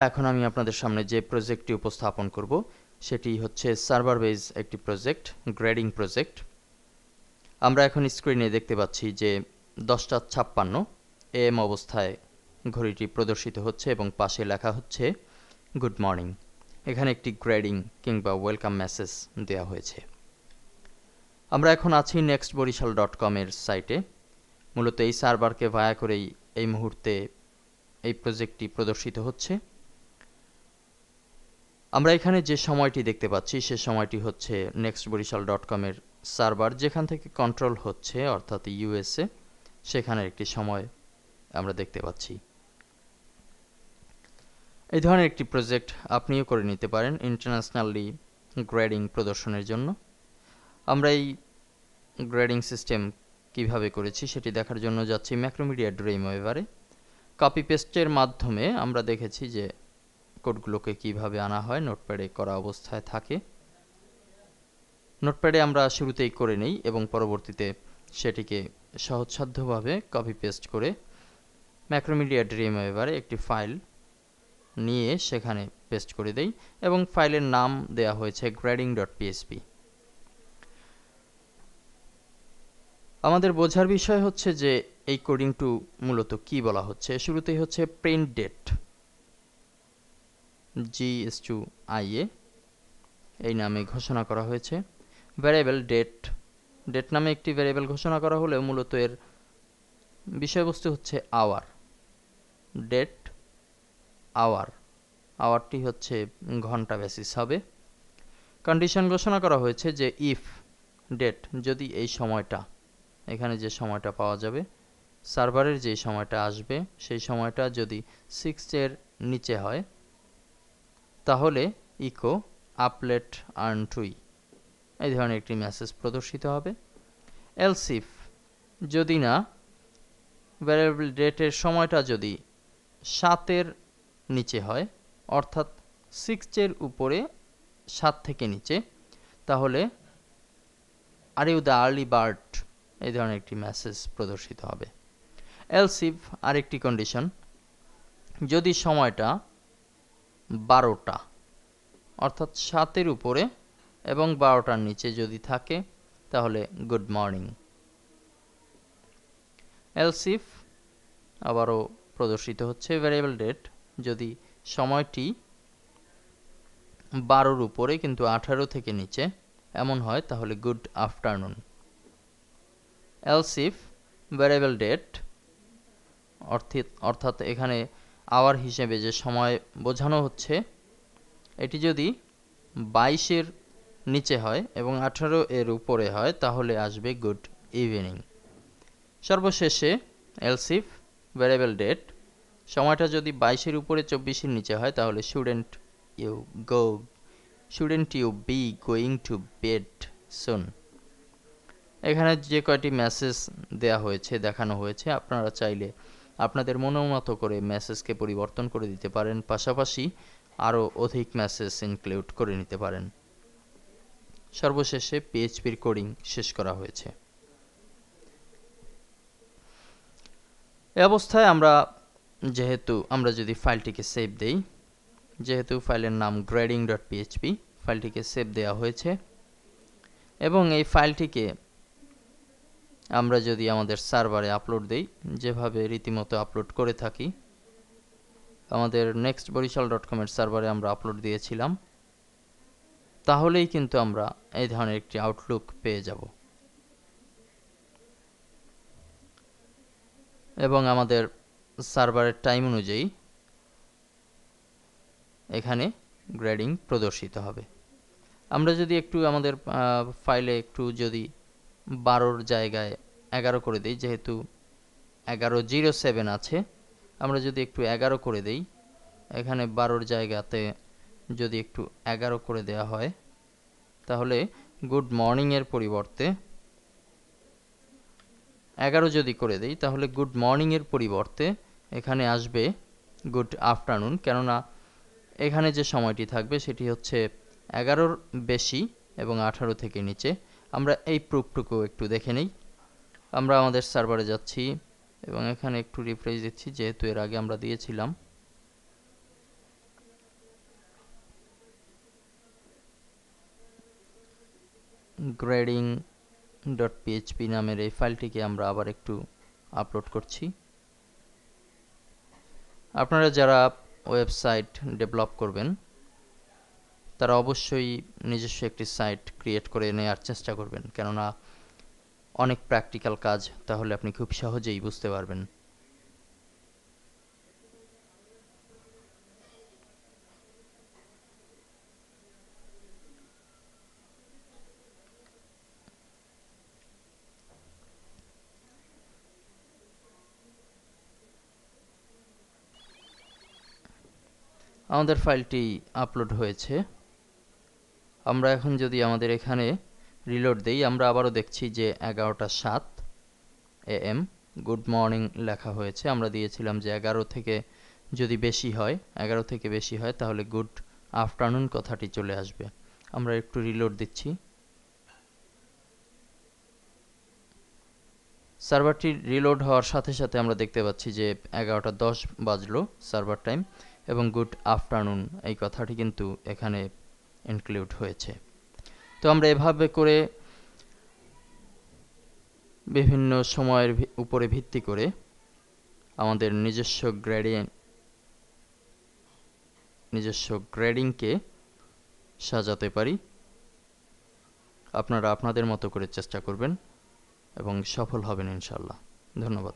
এখন আমি আপনাদের সামনে যে প্রজেক্টটি উপস্থাপন করব সেটি হচ্ছে সার্ভার বেজ একটি প্রজেক্ট, গ্রেডিং প্রজেক্ট। আমরা এখন স্ক্রিনে দেখতে পাচ্ছি যে 10:56 AM অবস্থায় ঘড়িটি প্রদর্শিত হচ্ছে এবং পাশে লেখা হচ্ছে গুড মর্নিং। এখানে একটি গ্রেডিং কিংবা ওয়েলকাম মেসেজ দেওয়া হয়েছে। আমরা এখন আছি nextboriশাল.com এর সাইটে। মূলত এই সার্ভারকে ভায়া করেই এই মুহূর্তে এই প্রজেক্টটি প্রদর্শিত হচ্ছে। আমরা এখানে যে সময়টি দেখতে পাচ্ছি সে সময়টি হচ্ছে nextboriশাল.com এর সার্ভার যেখান থেকে কন্ট্রোল হচ্ছে, অর্থাৎ ইউএসএ, সেখানের একটি সময় আমরা দেখতে পাচ্ছি। এই ধরনের একটি প্রজেক্ট আপনিও করে নিতে পারেন ইন্টারন্যাশনালি গ্রেডিং প্রদর্শনের জন্য। আমরা এই গ্রেডিং সিস্টেম কিভাবে করেছি সেটি দেখার জন্য যাচ্ছি ম্যাক্রোমিডিয়া ড্রিমওয়েভারে। কপি পেস্টের মাধ্যমে আমরা দেখেছি যে কোডগুলোকে কিভাবে আনা হয়, নোটপ্যাডে করা অবস্থায় থাকে। নোটপ্যাডে আমরা শুরুতেই করে নেই এবং পরবর্তীতে সেটিকে সহজসাধ্যভাবে কপি পেস্ট করে ম্যাক্রোমিডিয়া ড্রিমওয়েভারে একটি ফাইল নিয়ে সেখানে পেস্ট করে দেই এবং ফাইলের নাম দেয়া হয়েছে grading.php। আমাদের বোঝার বিষয় হচ্ছে যে এই কোডিংটু মূলত কি বলা হচ্ছে। শুরুতেই হচ্ছে প্রিন্ট ডেট, GS2IA এই নামে ঘোষণা করা হয়েছে। ভ্যারিয়েবল ডেট, ডেট নামে একটি ভ্যারিয়েবল ঘোষণা করা হলেও মূলত এর বিষয়বস্তু হচ্ছে আওয়ার। ডেট আওয়ার, আওয়ারটি হচ্ছে ঘন্টা বেসিস হবে। কন্ডিশন ঘোষণা করা হয়েছে যে ইফ ডেট, যদি এই সময়টা, এখানে যে সময়টা পাওয়া যাবে, সার্ভারের যে সময়টা আসবে সেই সময়টা যদি 6 এর নিচে হয় তাহলে ইকো আপলেট আর্ন টুই, এই ধরনের একটি মেসেজ প্রদর্শিত হবে। এলস ইফ, যদি না ভ্যারিয়েবল ডেটের সময়টা যদি 7 এর নিচে হয়, অর্থাৎ 6 এর উপরে 7 থেকে নিচে, তাহলে are you the early bird, এই ধরনের একটি মেসেজ প্রদর্শিত হবে। এলস ইফ আরেকটি কন্ডিশন, যদি সময়টা 12টা, অর্থাৎ 7 এর উপরে এবং 12টার নিচে যদি থাকে তাহলে গুড মর্নিং। এলস ইফ আবারও প্রদর্শিত হচ্ছে ভ্যারিয়েবল ডেট, যদি সময়টি 12-র উপরে কিন্তু 18 থেকে নিচে এমন হয় তাহলে good afternoon. Else if variable date, অর্থাৎ এখানে আওয়ার হিসেবে যে সময় বোঝানো হচ্ছে এটি যদি 22-এর নিচে হয় এবং 18 এর উপরে হয় তাহলে আসবে গুড ইভিনিং। সর্বশেষে এলস ইফ ভ্যারিয়েবল ডেট, সময়টা যদি 22-এর উপরে 24-এর নিচে হয় তাহলে shouldn't you be going to bed soon. এখানে যে কয়টি মেসেজ দেয়া হয়েছে, দেখানো হয়েছে, আপনারা চাইলে আপনাদের মতো করে মেসেজকে পরিবর্তন করে দিতে পারেন, পাশাপাশি আরও অধিক মেসেজ ইনক্লুড করে নিতে পারেন। সর্বশেষে পিএইচপির কোডিং শেষ করা হয়েছে। এই অবস্থায় আমরা যদি ফাইলটিকে সেভ দেই, যেহেতু ফাইলের নাম grading.php, ফাইলটিকে সেভ দেওয়া হয়েছে এবং এই ফাইলটিকে আমরা যদি আমাদের সার্ভারে আপলোড দেই, যেভাবে রীতিমতো আপলোড করে থাকি, আমাদের nextboriশাল.com এর সার্ভারে আমরা আপলোড দিয়েছিলাম, তাহলেই কিন্তু আমরা এই ধরনের একটি আউটলুক পেয়ে যাব এবং আমাদের সার্ভারের টাইম অনুযায়ী এখানে গ্রেডিং প্রদর্শিত হবে। আমরা যদি একটু আমাদের ফাইলে একটু যদি 12-র জায়গায় 11 করে দেই, যেহেতু 1107 আছে, আমরা যদি একটু 11 করে দেই, এখানে 12-র জায়গাতে যদি একটু 11 করে দেওয়া হয় তাহলে গুড মর্নিং এর পরিবর্তে 11 যদি করে দেই তাহলে গুড মর্নিং এর পরিবর্তে এখানে আসবে গুড আফটারনুন, কেননা এখানে যে সময়টি থাকবে সেটি হচ্ছে 11-র বেশি এবং 18 থেকে নিচে। আমরা এই প্রুফটুকু একটু দেখে নেই। আমরা আমাদের সার্ভারে যাচ্ছি এবং এখানে একটু রিফ্রেশ দিচ্ছি, যেহেতু এর আগে আমরা দিয়েছিলাম। গ্রেডিং ডট পিএইচপি নামের এই ফাইলটিকে আমরা আবার একটু আপলোড করছি। আপনারা যারা ওয়েবসাইট ডেভেলপ করবেন তারা অবশ্যই নিজস্ব একটি সাইট ক্রিয়েট করে নেওয়ার চেষ্টা করবেন, কেননা অনেক প্র্যাকটিক্যাল কাজ, তাহলে আপনি খুব সহজেই বুঝতে পারবেন। আমাদের ফাইলটি আপলোড হয়েছে। আমরা এখন যদি আমাদের এখানে রিলোড দেই, আমরা আবারও দেখছি যে 11:07 AM গুড মর্নিং লেখা হয়েছে। আমরা দিয়েছিলাম যে 11 থেকে বেশি হয় তাহলে গুড আফটারনুন কথাটি চলে আসবে। আমরা একটু রিলোড দিচ্ছি। সার্ভারটি রিলোড হওয়ার সাথে সাথে আমরা দেখতে পাচ্ছি যে 11:10 বাজলো সার্ভার টাইম, এবং গুড আফটারনুন এই কথাটি কিন্তু এখানে ইনক্লুড হয়েছে। তো আমরা এভাবে করে বিভিন্ন সময়ের উপরে ভিত্তি করে আমাদের নিজস্ব গ্রেডিংকে সাজাতে পারি। আপনারা আপনাদের মতো করে চেষ্টা করবেন এবং সফল হবেন ইনশাল্লাহ। ধন্যবাদ।